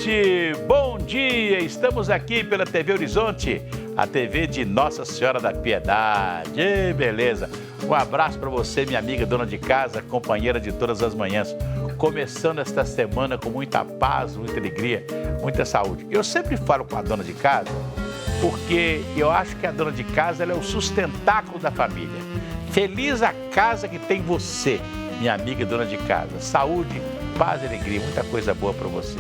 gente! Bom dia! Estamos aqui pela TV Horizonte, a TV de Nossa Senhora da Piedade. Ei, beleza! Um abraço para você, minha amiga dona de casa, companheira de todas as manhãs. Começando esta semana com muita paz, muita alegria, muita saúde. Eu sempre falo com a dona de casa, porque eu acho que a dona de casa ela é o sustentáculo da família. Feliz a casa que tem você, minha amiga dona de casa. Saúde, paz e alegria, muita coisa boa para você.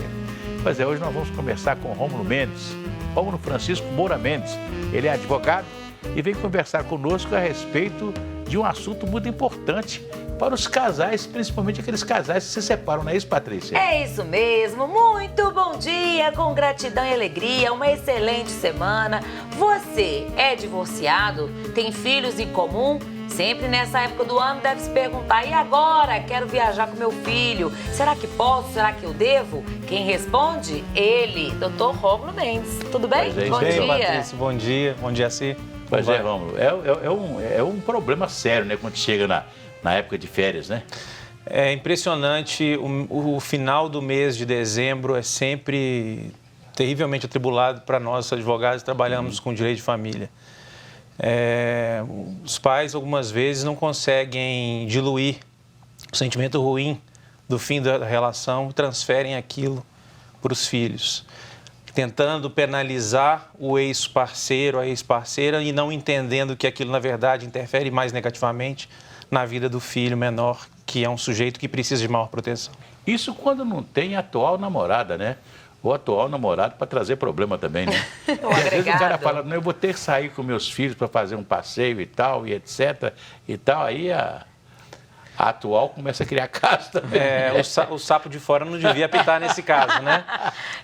Pois é, hoje nós vamos conversar com Rômulo Mendes, Rômulo Francisco Moura Mendes. Ele é advogado e vem conversar conosco a respeito de um assunto muito importante para os casais, principalmente aqueles casais que se separam, não é isso, Patrícia? É isso mesmo, muito bom dia, com gratidão e alegria, uma excelente semana. Você é divorciado? Tem filhos em comum? Sempre nessa época do ano deve se perguntar, e agora? Quero viajar com meu filho. Será que posso? Será que eu devo? Quem responde? Ele, doutor Rômulo Mendes. Tudo bem? Bom dia, Patrícia. Bom dia, Cí. Pois é, Rômulo, é um problema sério, né, quando chega na época de férias, né? É impressionante, o final do mês de dezembro é sempre terrivelmente atribulado para nós, advogados, que trabalhamos com direito de família. Os pais, algumas vezes, não conseguem diluir o sentimento ruim do fim da relação e transferem aquilo para os filhos, tentando penalizar o ex-parceiro, a ex-parceira e não entendendo que aquilo, na verdade, interfere mais negativamente na vida do filho menor, que é um sujeito que precisa de maior proteção. Isso quando não tem atual namorada, né? Ou atual namorado para trazer problema também, né? O Às vezes agregado. o cara fala, não, eu vou ter que sair com meus filhos para fazer um passeio e tal, e etc. E tal, aí a atual começa a criar caso também. O sapo de fora não devia apitar nesse caso, né?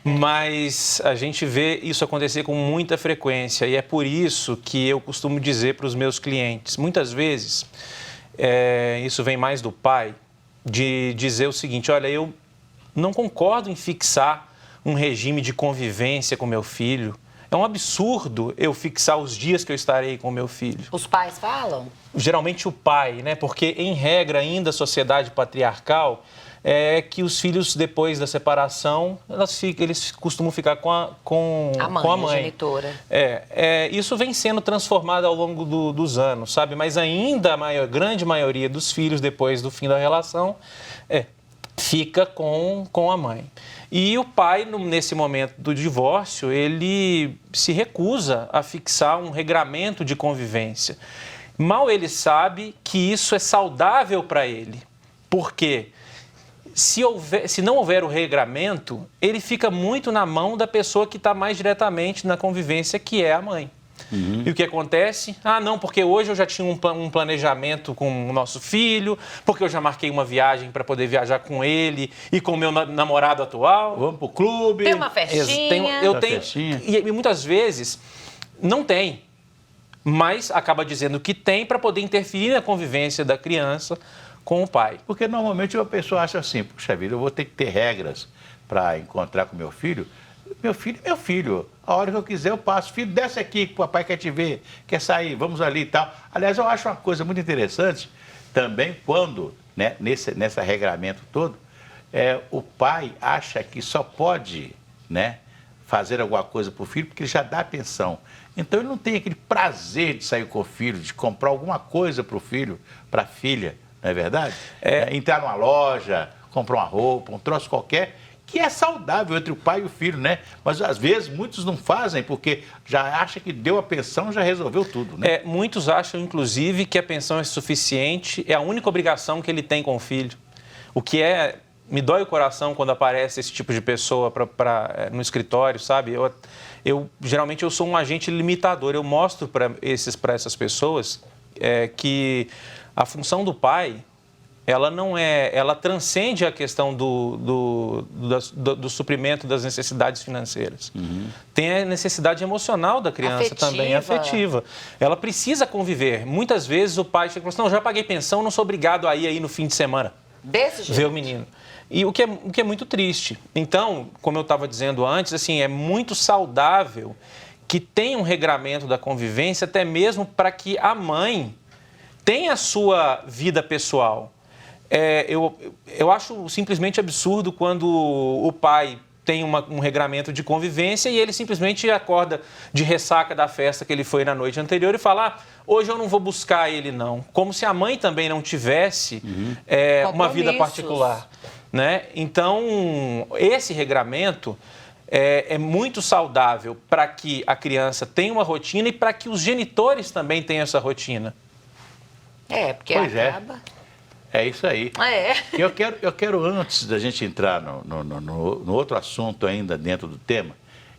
Mas a gente vê isso acontecer com muita frequência e é por isso que eu costumo dizer para os meus clientes, muitas vezes, isso vem mais do pai, de dizer o seguinte, olha, eu não concordo em fixar um regime de convivência com meu filho. É um absurdo eu fixar os dias que eu estarei com meu filho. Os pais falam? Geralmente o pai, né? Porque, em regra, ainda a sociedade patriarcal é que os filhos, depois da separação, eles costumam ficar com a mãe. Genitora. Isso vem sendo transformado ao longo dos anos, sabe? Mas ainda a grande maioria dos filhos, depois do fim da relação, fica com a mãe. E o pai, nesse momento do divórcio, ele se recusa a fixar um regramento de convivência. Mal ele sabe que isso é saudável para ele. Por quê? Se não houver o regramento, ele fica muito na mão da pessoa que está mais diretamente na convivência, que é a mãe. Uhum. E o que acontece? Não, porque hoje eu já tinha um planejamento com o nosso filho, porque eu já marquei uma viagem para poder viajar com ele e com o meu namorado atual. Vamos pro clube. Tem uma festinha. Festinha. E muitas vezes não tem, mas acaba dizendo que tem para poder interferir na convivência da criança com o pai. Porque normalmente uma pessoa acha assim, puxa vida, eu vou ter que ter regras para encontrar com meu filho. Meu filho é meu filho. A hora que eu quiser eu passo. Filho, desce aqui que o papai quer te ver, quer sair, vamos ali e tal. Aliás, eu acho uma coisa muito interessante também quando, né, nesse regramento todo, o pai acha que só pode, né, fazer alguma coisa para o filho porque ele já dá atenção. Então ele não tem aquele prazer de sair com o filho, de comprar alguma coisa para o filho, para a filha, não é verdade? Entrar numa loja, comprar uma roupa, um troço qualquer, que é saudável entre o pai e o filho, né? Mas às vezes muitos não fazem porque já acham que deu a pensão, já resolveu tudo, né? Muitos acham, inclusive, que a pensão é suficiente, é a única obrigação que ele tem com o filho. O que me dói o coração quando aparece esse tipo de pessoa no escritório, sabe? Geralmente eu sou um agente limitador, eu mostro para essas pessoas que a função do pai, ela transcende a questão do suprimento das necessidades financeiras. Uhum. Tem a necessidade emocional da criança também, afetiva. Ela precisa conviver. Muitas vezes o pai chega e fala assim, não, já paguei pensão, não sou obrigado a ir aí no fim de semana. Desse jeito. Ver o menino. E o que é muito triste. Então, como eu estava dizendo antes, assim, é muito saudável que tenha um regramento da convivência, até mesmo para que a mãe tenha a sua vida pessoal. Eu acho simplesmente absurdo quando o pai tem um regramento de convivência e ele simplesmente acorda de ressaca da festa que ele foi na noite anterior e fala, hoje eu não vou buscar ele não. Como se a mãe também não tivesse uma vida particular. Né? Então, esse regramento é muito saudável para que a criança tenha uma rotina e para que os genitores também tenham essa rotina. Porque pois acaba... É isso aí. Eu quero, antes da gente entrar no outro assunto ainda dentro do tema,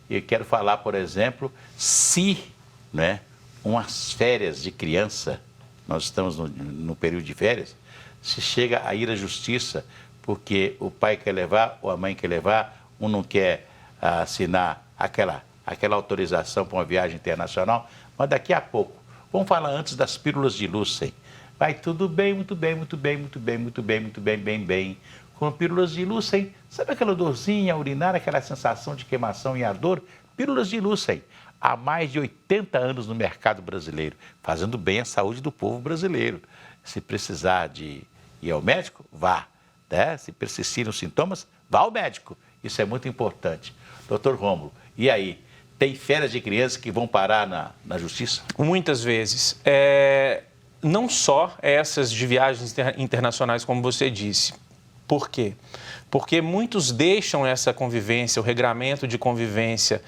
eu quero falar, por exemplo, se, né, umas férias de criança, nós estamos no período de férias, se chega a ir à justiça porque o pai quer levar ou a mãe quer levar, um não quer assinar aquela autorização para uma viagem internacional, mas daqui a pouco, vamos falar antes das pílulas de Lucem. Vai tudo bem, muito bem, muito bem, muito bem, muito bem, muito bem, bem, bem. Com pílulas de Lucem, sabe aquela dorzinha urinária, aquela sensação de queimação e ardor? Pílulas de Lucem, há mais de 80 anos no mercado brasileiro, fazendo bem à saúde do povo brasileiro. Se precisar de ir ao médico, vá. Né? Se persistirem os sintomas, vá ao médico. Isso é muito importante. Doutor Rômulo, e aí? Tem férias de crianças que vão parar na justiça? Muitas vezes. Não só essas de viagens internacionais, como você disse. Por quê? Porque muitos deixam essa convivência, o regramento de convivência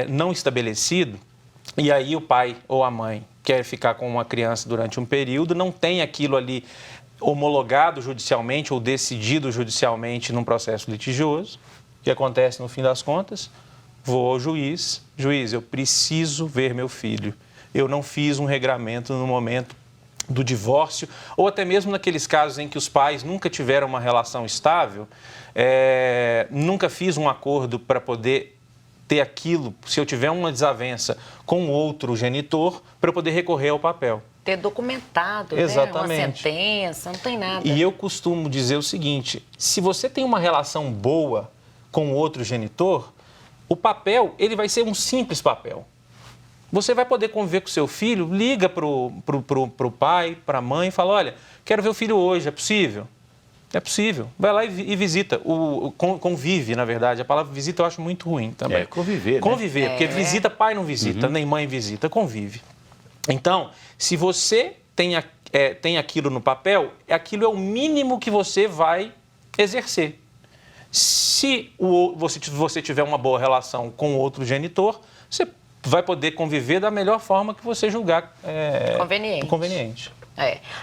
não estabelecido, e aí o pai ou a mãe quer ficar com uma criança durante um período, não tem aquilo ali homologado judicialmente ou decidido judicialmente num processo litigioso. O que acontece no fim das contas? Vou ao juiz, eu preciso ver meu filho. Eu não fiz um regramento no momento do divórcio, ou até mesmo naqueles casos em que os pais nunca tiveram uma relação estável, nunca fiz um acordo para poder ter aquilo, se eu tiver uma desavença com outro genitor, para eu poder recorrer ao papel. Ter documentado, exatamente, né? Uma sentença, não tem nada. E eu costumo dizer o seguinte, se você tem uma relação boa com outro genitor, o papel, ele vai ser um simples papel. Você vai poder conviver com seu filho, liga pro pai, para a mãe e fala, olha, quero ver o filho hoje, é possível? É possível. Vai lá e visita. Convive, na verdade. A palavra visita eu acho muito ruim também. Conviver, né? Conviver, porque visita, pai não visita, nem mãe visita, convive. Então, se você tem aquilo no papel, aquilo é o mínimo que você vai exercer. Se você tiver uma boa relação com outro genitor, você vai poder conviver da melhor forma que você julgar conveniente.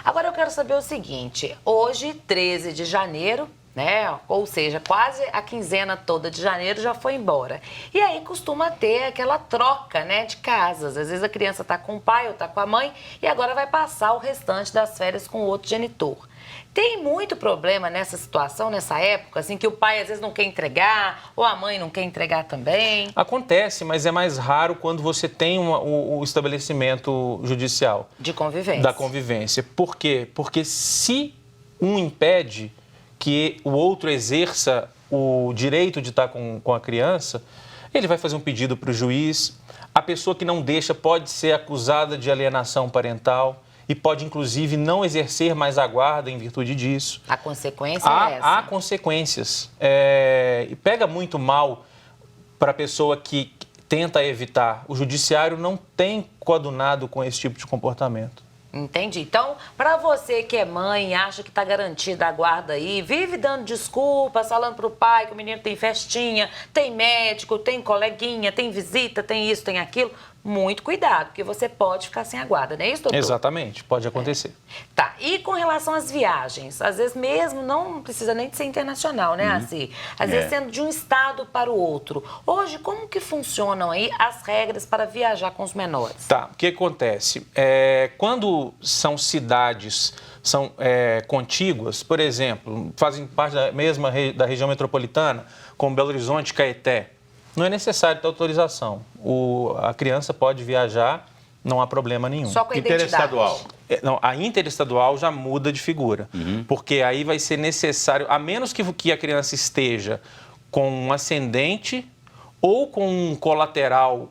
Agora eu quero saber o seguinte, hoje, 13 de janeiro, né? Ou seja, quase a quinzena toda de janeiro já foi embora. E aí costuma ter aquela troca, né, de casas. Às vezes a criança está com o pai ou está com a mãe e agora vai passar o restante das férias com o outro genitor. Tem muito problema nessa situação, nessa época, assim, que o pai às vezes não quer entregar ou a mãe não quer entregar também? Acontece, mas é mais raro quando você tem o estabelecimento judicial. De convivência. Da convivência. Por quê? Porque se um impede que o outro exerça o direito de estar com a criança, ele vai fazer um pedido para o juiz. A pessoa que não deixa pode ser acusada de alienação parental e pode, inclusive, não exercer mais a guarda em virtude disso. A consequência é essa? Há consequências. E pega muito mal para a pessoa que tenta evitar. O judiciário não tem coadunado com esse tipo de comportamento. Entendi. Então, para você que é mãe, acha que está garantida a guarda aí, vive dando desculpas, falando para o pai que o menino tem festinha, tem médico, tem coleguinha, tem visita, tem isso, tem aquilo, muito cuidado, porque você pode ficar sem a guarda, não é isso, doutor? Exatamente, pode acontecer. Tá, e com relação às viagens? Às vezes mesmo, não precisa nem de ser internacional, né, assim? Às vezes sendo de um estado para o outro. Hoje, como que funcionam aí as regras para viajar com os menores? Tá, o que acontece? Quando são cidades contíguas, por exemplo, fazem parte da mesma da região metropolitana, como Belo Horizonte e Caeté, não é necessário ter autorização. A criança pode viajar, não há problema nenhum. Só com a identidade. Interestadual. Não, a interestadual já muda de figura, porque aí vai ser necessário, a menos que a criança esteja com um ascendente ou com um colateral,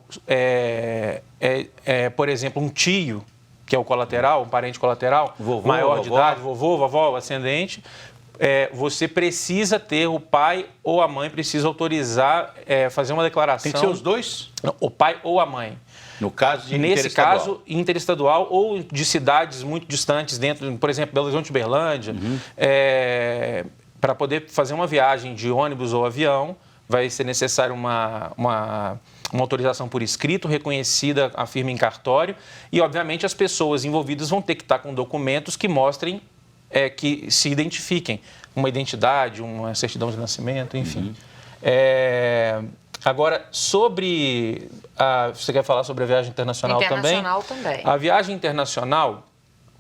por exemplo, um tio, que é o colateral, um parente colateral, vovô, maior vovó. de idade, vovô, vovó, ascendente, você precisa ter, o pai ou a mãe precisa autorizar, fazer uma declaração. Tem que ser os dois? Não, o pai ou a mãe. No caso de Nesse interestadual. caso, interestadual ou de cidades muito distantes, dentro, por exemplo, Belo Horizonte, Uberlândia, para poder fazer uma viagem de ônibus ou avião, vai ser necessário uma autorização por escrito, reconhecida a firma em cartório, e, obviamente, as pessoas envolvidas vão ter que estar com documentos que mostrem, que se identifiquem, uma identidade, uma certidão de nascimento, enfim. Agora, sobre... você quer falar sobre a viagem internacional também? Internacional também. A viagem internacional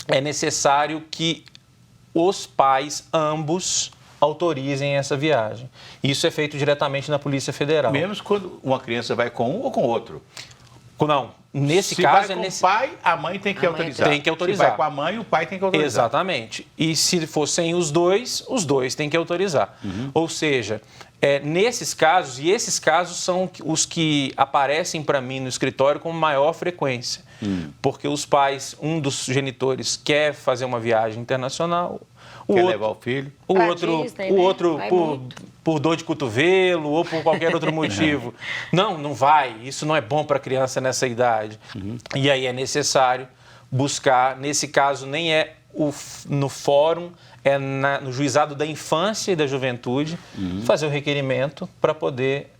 é necessário que os pais, ambos, autorizem essa viagem. Isso é feito diretamente na Polícia Federal. Mesmo quando uma criança vai com um ou com outro? Não, nesse Se caso... vai com o pai, a mãe tem que autorizar. Tem que autorizar. Se vai com a mãe, o pai tem que autorizar. Exatamente. E se fossem os dois têm que autorizar. Ou seja, nesses casos, e esses casos são os que aparecem para mim no escritório com maior frequência. Porque os pais, um dos genitores quer fazer uma viagem internacional, Quer levar o filho? Pra Disney, o outro Vai por dor de cotovelo ou por qualquer outro motivo. Não vai. Isso não é bom para a criança nessa idade. E aí é necessário buscar, nesse caso nem é no fórum, no juizado da infância e da juventude, fazer o requerimento para poder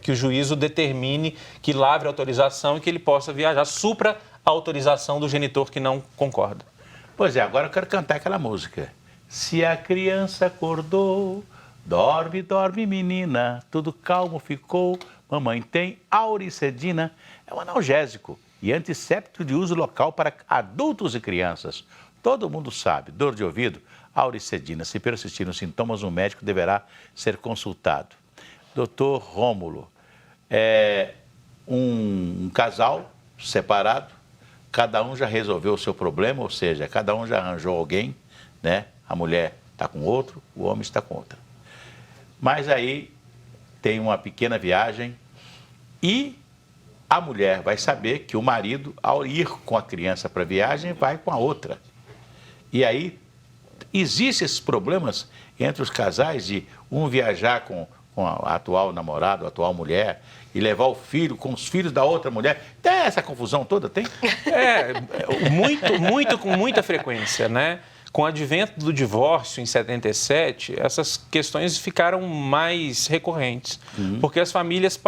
que o juízo determine que lavre a autorização e que ele possa viajar, supra a autorização do genitor que não concorda. Pois é, agora eu quero cantar aquela música. Se a criança acordou, dorme, dorme menina, tudo calmo ficou, mamãe tem auricedina. É um analgésico e antisséptico de uso local para adultos e crianças. Todo mundo sabe, dor de ouvido, auricedina. Se persistirem os sintomas, o médico deverá ser consultado. Doutor Rômulo, um casal separado, cada um já resolveu o seu problema, ou seja, cada um já arranjou alguém, né? A mulher está com outro, o homem está com outra. Mas aí tem uma pequena viagem e a mulher vai saber que o marido, ao ir com a criança para a viagem, vai com a outra. E aí existem esses problemas entre os casais de um viajar com a atual namorada, a atual mulher, e levar o filho com os filhos da outra mulher. Tem essa confusão toda, tem? Com muita frequência, né? Com o advento do divórcio em 77, essas questões ficaram mais recorrentes, porque as famílias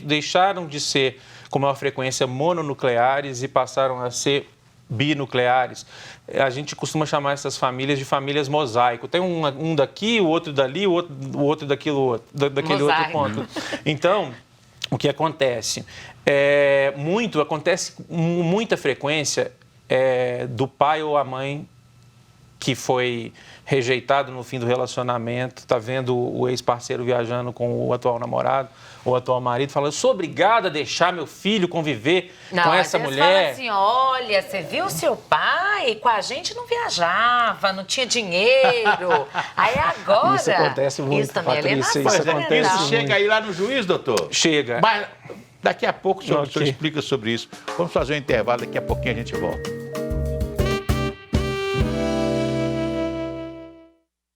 deixaram de ser, com maior frequência, mononucleares e passaram a ser binucleares. A gente costuma chamar essas famílias de famílias mosaico. Tem um daqui, o outro dali, o outro daquele outro ponto. Então, o que acontece? Acontece com muita frequência do pai ou a mãe que foi rejeitado no fim do relacionamento, está vendo o ex-parceiro viajando com o atual namorado ou atual marido, fala, eu sou obrigada a deixar meu filho conviver com essa mulher. Fala assim, olha, você viu seu pai? Com a gente não viajava, não tinha dinheiro. Aí agora... Isso acontece muito, isso também Patrícia, Isso chega aí lá no juiz, doutor? Chega. Mas daqui a pouco o senhor explica sobre isso. Vamos fazer um intervalo, daqui a pouquinho a gente volta.